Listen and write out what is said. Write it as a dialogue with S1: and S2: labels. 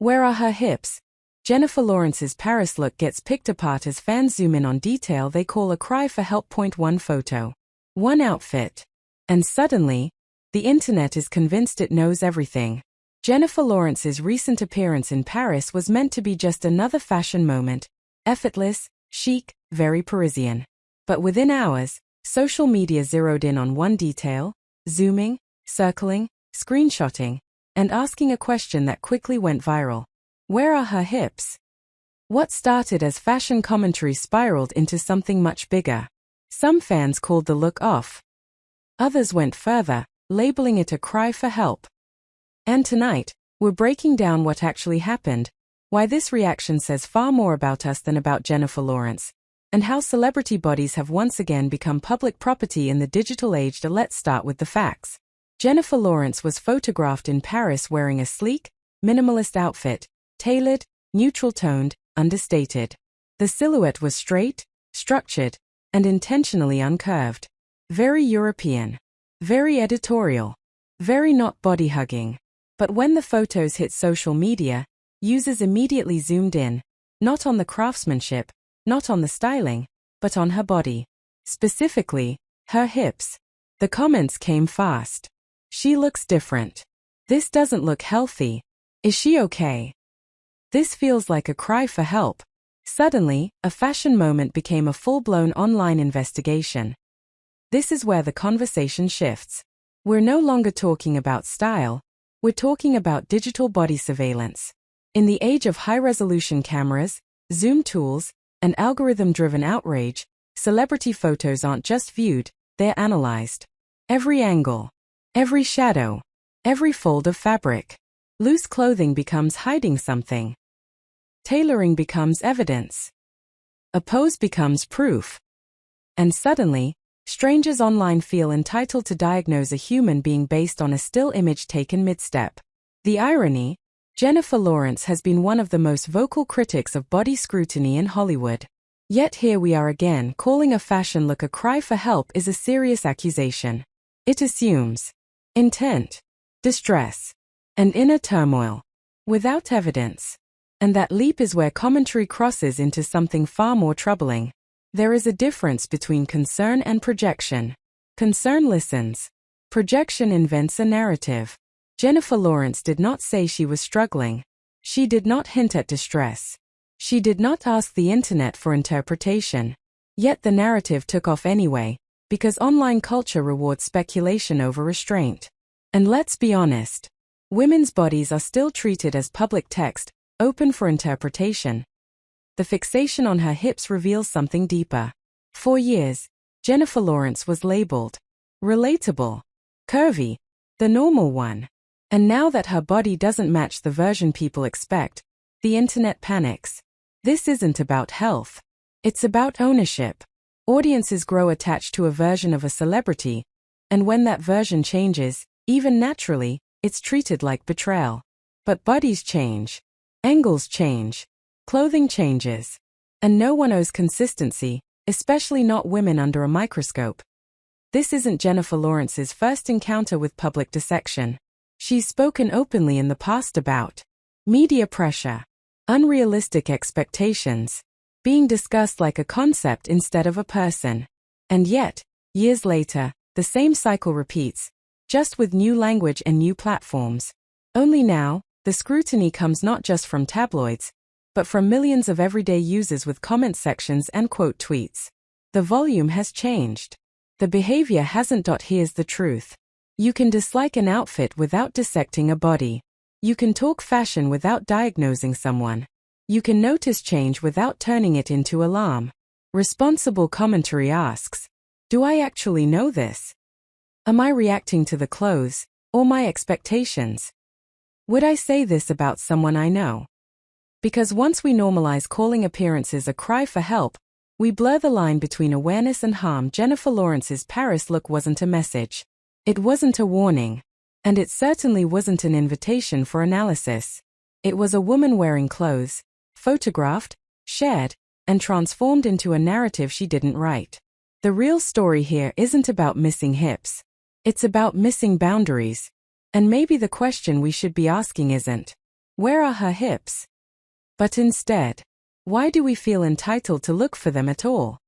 S1: Where are her hips? Jennifer Lawrence's Paris look gets picked apart as fans zoom in on detail they call a cry for help. One photo. One outfit. And suddenly, the internet is convinced it knows everything. Jennifer Lawrence's recent appearance in Paris was meant to be just another fashion moment. Effortless, chic, very Parisian. But within hours, social media zeroed in on one detail, zooming, circling, screenshotting, and asking a question that quickly went viral. Where are her hips? What started as fashion commentary spiraled into something much bigger. Some fans called the look off. Others went further, labeling it a cry for help. And tonight, we're breaking down what actually happened, why this reaction says far more about us than about Jennifer Lawrence, and how celebrity bodies have once again become public property in the digital age. Let's start with the facts. Jennifer Lawrence was photographed in Paris wearing a sleek, minimalist outfit, tailored, neutral-toned, understated. The silhouette was straight, structured, and intentionally uncurved. Very European. Very editorial. Very not body-hugging. But when the photos hit social media, users immediately zoomed in, not on the craftsmanship, not on the styling, but on her body. Specifically, her hips. The comments came fast. She looks different. This doesn't look healthy. Is she okay? This feels like a cry for help. Suddenly, a fashion moment became a full-blown online investigation. This is where the conversation shifts. We're no longer talking about style, we're talking about digital body surveillance. In the age of high-resolution cameras, zoom tools, and algorithm-driven outrage, celebrity photos aren't just viewed, they're analyzed. Every angle, every shadow, every fold of fabric. Loose clothing becomes hiding something. Tailoring becomes evidence. A pose becomes proof. And suddenly, strangers online feel entitled to diagnose a human being based on a still image taken mid-step. The irony, Jennifer Lawrence has been one of the most vocal critics of body scrutiny in Hollywood. Yet here we are again calling a fashion look a cry for help is a serious accusation. It assumes intent, distress, and inner turmoil, without evidence. And that leap is where commentary crosses into something far more troubling. There is a difference between concern and projection. Concern listens. Projection invents a narrative. Jennifer Lawrence did not say she was struggling. She did not hint at distress. She did not ask the internet for interpretation. Yet the narrative took off anyway, because online culture rewards speculation over restraint. And let's be honest, women's bodies are still treated as public text, open for interpretation. The fixation on her hips reveals something deeper. For years, Jennifer Lawrence was labeled relatable, curvy, the normal one. And now that her body doesn't match the version people expect, the internet panics. This isn't about health. It's about ownership. Audiences grow attached to a version of a celebrity, and when that version changes, even naturally, it's treated like betrayal. But bodies change. Angles change. Clothing changes. And no one owes consistency, especially not women under a microscope. This isn't Jennifer Lawrence's first encounter with public dissection. She's spoken openly in the past about media pressure, unrealistic expectations, being discussed like a concept instead of a person. And yet, years later, the same cycle repeats, just with new language and new platforms. Only now, the scrutiny comes not just from tabloids, but from millions of everyday users with comment sections and quote tweets. The volume has changed. The behavior hasn't. Here's the truth. You can dislike an outfit without dissecting a body. You can talk fashion without diagnosing someone. You can notice change without turning it into alarm. Responsible commentary asks, do I actually know this? Am I reacting to the clothes, or my expectations? Would I say this about someone I know? Because once we normalize calling appearances a cry for help, we blur the line between awareness and harm. Jennifer Lawrence's Paris look wasn't a message. It wasn't a warning. And it certainly wasn't an invitation for analysis. It was a woman wearing clothes, photographed, shared, and transformed into a narrative she didn't write. The real story here isn't about missing hips. It's about missing boundaries. And maybe the question we should be asking isn't, Where are her hips? But instead, why do we feel entitled to look for them at all?